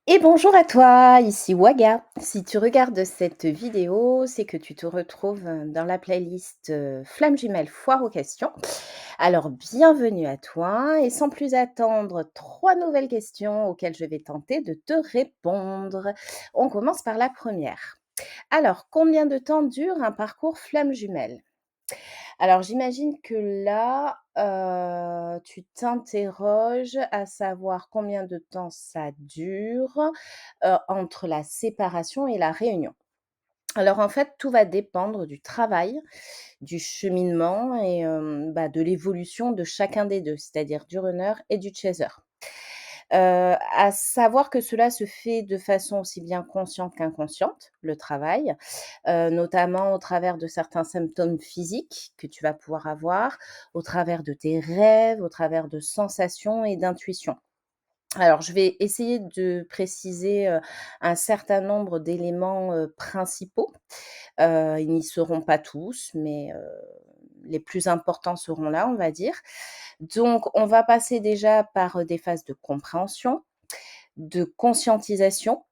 Et bonjour à toi, ici Waga. Si tu regardes cette vidéo, c'est que tu te retrouves dans la playlist Flamme Jumelle Foire aux questions. Alors, bienvenue à toi et sans plus attendre, trois nouvelles questions auxquelles je vais tenter de te répondre. On commence par la première. Alors, combien de temps dure un parcours Flamme Jumelle? Alors j'imagine que là, tu t'interroges à savoir combien de temps ça dure, entre la séparation et la réunion. Alors en fait, tout va dépendre du travail, du cheminement et de l'évolution de chacun des 2, c'est-à-dire du runner et du chaser. À savoir que cela se fait de façon aussi bien consciente qu'inconsciente, le travail, notamment au travers de certains symptômes physiques que tu vas pouvoir avoir, au travers de tes rêves, au travers de sensations et d'intuitions. Alors, je vais essayer de préciser, un certain nombre d'éléments, principaux. Ils n'y seront pas tous, mais, les plus importants seront là, on va dire. Donc, on va passer déjà par, des phases de compréhension, de conscientisation,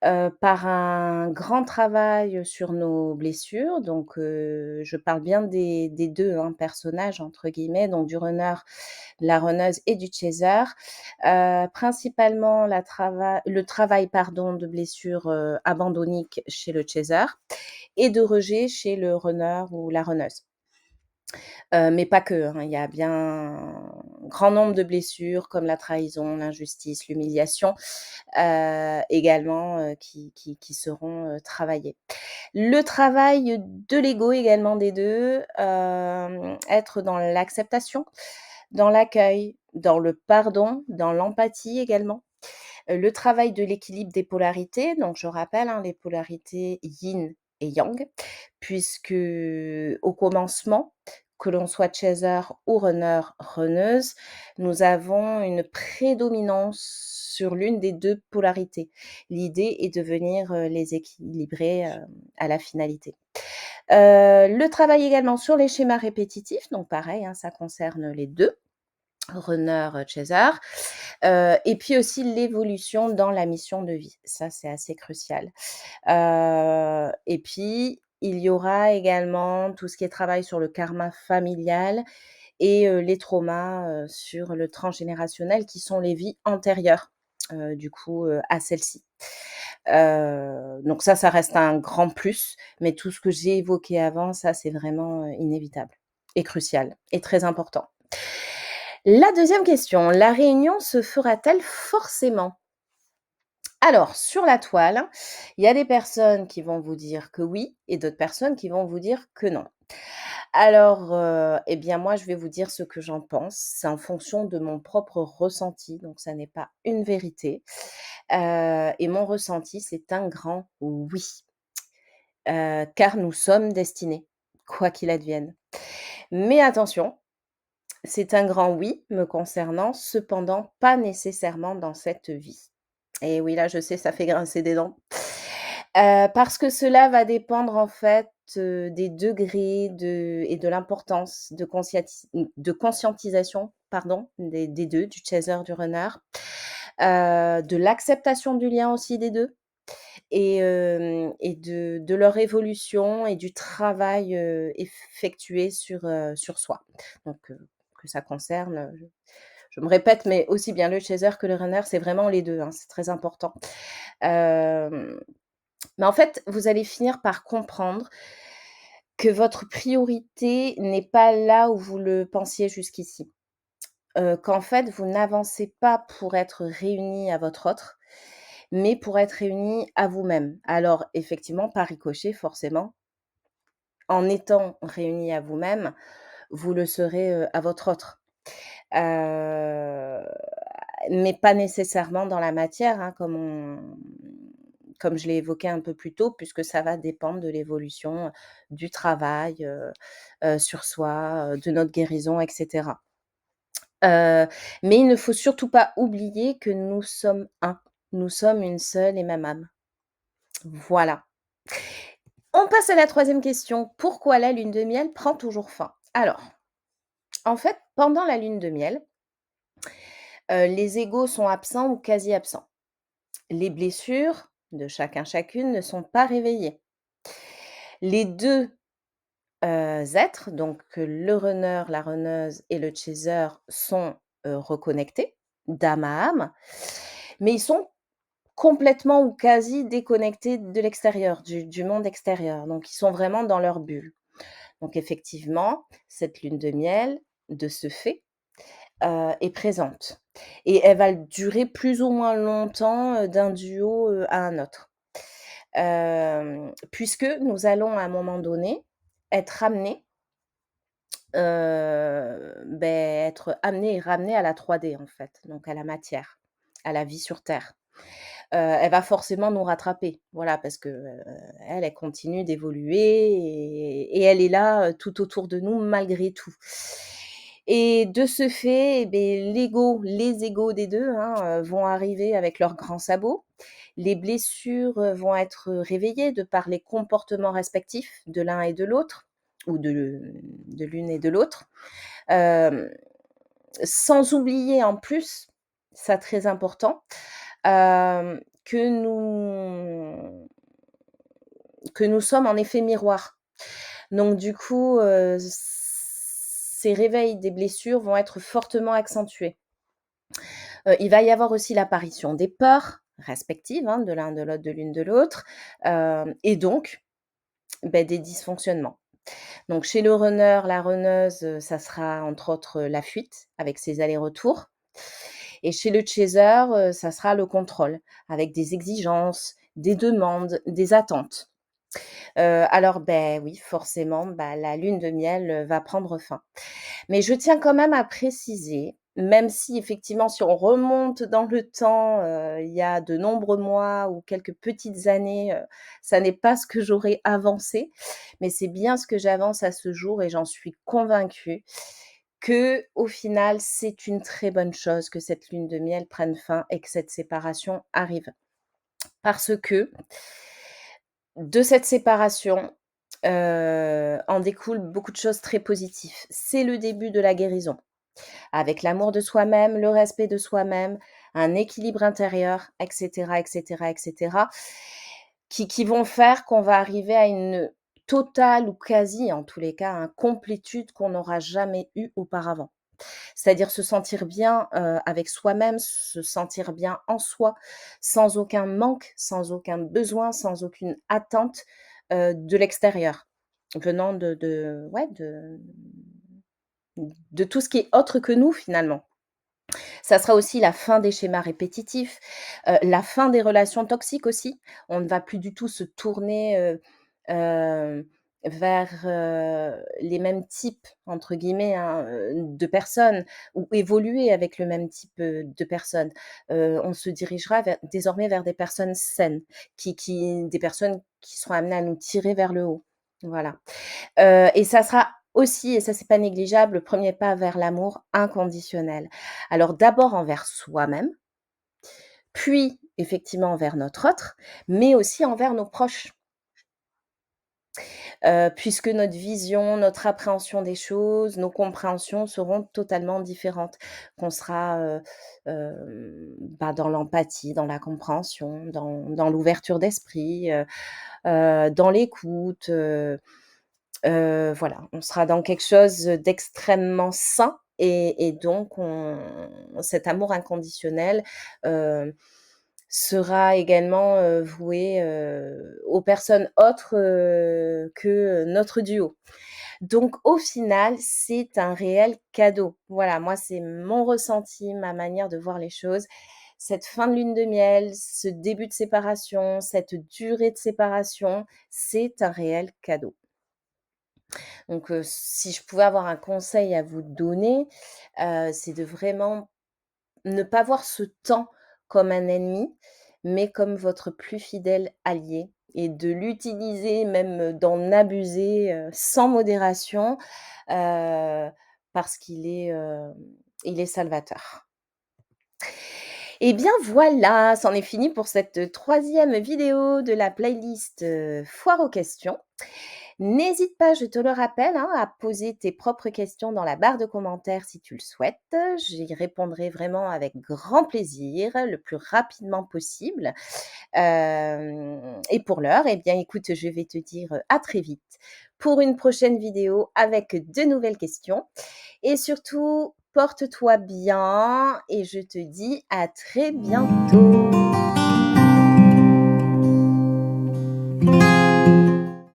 par un grand travail sur nos blessures. Donc, je parle bien des 2, hein, «personnages» entre guillemets, donc du runner, de la runneuse et du chaser. Principalement le travail, pardon, de blessures, abandonniques chez le chaser et de rejet chez le runner ou la runneuse. Mais pas que, hein, il y a bien un grand nombre de blessures comme la trahison, l'injustice, l'humiliation, également, qui seront, travaillées. Le travail de l'ego également des 2, être dans l'acceptation, dans l'accueil, dans le pardon, dans l'empathie également. Le travail de l'équilibre des polarités, donc je rappelle, hein, les polarités yin et yang, puisque au commencement, que l'on soit chaser ou runner, runneuse, nous avons une prédominance sur l'une des 2 polarités. L'idée est de venir, les équilibrer, à la finalité. Le travail également sur les schémas répétitifs, donc pareil, hein, ça concerne les 2, runner, chaser, et puis aussi l'évolution dans la mission de vie. Ça, c'est assez crucial. Et puis, il y aura également tout ce qui est travail sur le karma familial et les traumas, sur le transgénérationnel qui sont les vies antérieures, à celle-ci. Donc ça reste un grand plus, mais tout ce que j'ai évoqué avant, ça, c'est vraiment, inévitable et crucial et très important. La deuxième question, la réunion se fera-t-elle forcément? Alors, sur la toile, il y a des personnes qui vont vous dire que oui et d'autres personnes qui vont vous dire que non. Alors, eh bien, moi, je vais vous dire ce que j'en pense. C'est en fonction de mon propre ressenti, donc ça n'est pas une vérité. Et mon ressenti, c'est un grand oui, car nous sommes destinés, quoi qu'il advienne. Mais attention, c'est un grand oui me concernant, cependant pas nécessairement dans cette vie. Et oui, là, je sais, ça fait grincer des dents. Parce que cela va dépendre en fait, des degrés et de l'importance de conscientisation, pardon, des 2, du chaser, du runner, de l'acceptation du lien aussi des 2 et de leur évolution et du travail, effectué sur soi. Donc, que ça concerne, je me répète, mais aussi bien le chaser que le runner, c'est vraiment les 2, hein, c'est très important. Hem, mais en fait, vous allez finir par comprendre que votre priorité n'est pas là où vous le pensiez jusqu'ici. Qu'en fait, vous n'avancez pas pour être réunis à votre autre, mais pour être réunis à vous-même. Alors effectivement, par ricochet, forcément, en étant réunis à vous-même, vous le serez, à votre autre. Heu, mais pas nécessairement dans la matière, hein, comme je l'ai évoqué un peu plus tôt, puisque ça va dépendre de l'évolution, du travail, sur soi, de notre guérison et cetera. Mais il ne faut surtout pas oublier que nous sommes un. Nous sommes une seule et même âme. Voilà. On passe à la troisième question. Pourquoi la lune de miel prend toujours fin? Alors, en fait, pendant la lune de miel, les égos sont absents ou quasi absents. Les blessures de chacun chacune ne sont pas réveillées. Les 2 êtres, donc le runner, la runneuse et le chaser sont, reconnectés d'âme à âme, mais ils sont complètement ou quasi déconnectés de l'extérieur, du monde extérieur, donc ils sont vraiment dans leur bulle. Donc effectivement, cette lune de miel, de ce fait, est présente et elle va durer plus ou moins longtemps, d'un duo, à un autre. Puisque nous allons à un moment donné être amenés, être amenés et ramenés à la 3D en fait, donc à la matière, à la vie sur terre. Elle va forcément nous rattraper, voilà, parce que, elle continue d'évoluer et elle est là, tout autour de nous malgré tout. Et de ce fait, les égos des 2, hein, vont arriver avec leurs grands sabots. Les blessures, vont être réveillées de par les comportements respectifs de l'un et de l'autre ou de l'une et de l'autre. Hem, Sans oublier en plus, ça très important, que nous sommes en effet miroir. Donc du coup, ces réveils des blessures vont être fortement accentués. Il va y avoir aussi l'apparition des peurs respectives, hein, de l'un de l'autre, de l'une de l'autre, et donc, des dysfonctionnements. Donc chez le runner, la runneuse, ça sera entre autres, la fuite avec ses allers-retours et chez le chaser, ça sera le contrôle avec des exigences, des demandes, des attentes. Alors, oui, forcément, la lune de miel, va prendre fin. Mais je tiens quand même à préciser, même si effectivement, si on remonte dans le temps, il y a de nombreux mois ou quelques petites années, ça n'est pas ce que j'aurais avancé, mais c'est bien ce que j'avance à ce jour et j'en suis convaincue qu'au final, c'est une très bonne chose que cette lune de miel prenne fin et que cette séparation arrive. Parce que de cette séparation, en découlent beaucoup de choses très positives. C'est le début de la guérison. Avec l'amour de soi-même, le respect de soi-même, un équilibre intérieur et cetera et cetera et cetera, qui vont faire qu'on va arriver à une totale ou quasi, en tous les cas, hein, complétude qu'on n'aura jamais eue auparavant. C'est-à-dire se sentir bien, avec soi-même, se sentir bien en soi, sans aucun manque, sans aucun besoin, sans aucune attente, de l'extérieur, venant de tout ce qui est autre que nous, finalement. Ça sera aussi la fin des schémas répétitifs, la fin des relations toxiques aussi. On ne va plus du tout se tourner, vers, les mêmes «types» entre guillemets, hein, de personnes ou évoluer avec le même type, de personnes. On se dirigera désormais vers des personnes saines, des personnes qui seront amenées à nous tirer vers le haut. Voilà. Et ça sera aussi, et ça c'est pas négligeable, le premier pas vers l'amour inconditionnel. Alors d'abord envers soi-même, puis effectivement envers notre autre, mais aussi envers nos proches. Puisque notre vision, notre appréhension des choses, nos compréhensions seront totalement différentes. Qu'on sera, dans l'empathie, dans la compréhension, dans l'ouverture d'esprit, dans l'écoute, voilà, on sera dans quelque chose d'extrêmement sain et donc cet amour inconditionnel, heu, sera également, voué, aux personnes autres, que notre duo. Donc au final, c'est un réel cadeau. Voilà, moi, c'est mon ressenti, ma manière de voir les choses. Cette fin de lune de miel, ce début de séparation, cette durée de séparation, c'est un réel cadeau. Donc, si je pouvais avoir un conseil à vous donner, c'est de vraiment ne pas voir ce temps comme un ennemi, mais comme votre plus fidèle allié et de l'utiliser, même d'en abuser, sans modération, heu, parce il est salvateur. Et bien voilà, c'en est fini pour cette troisième vidéo de la playlist, Foire aux questions. N'hésite pas, je te le rappelle, hein, à poser tes propres questions dans la barre de commentaires si tu le souhaites. J'y répondrai vraiment avec grand plaisir, le plus rapidement possible. Et pour l'heure, eh bien, écoute, je vais te dire à très vite pour une prochaine vidéo avec de nouvelles questions. Et surtout, porte-toi bien et je te dis à très bientôt.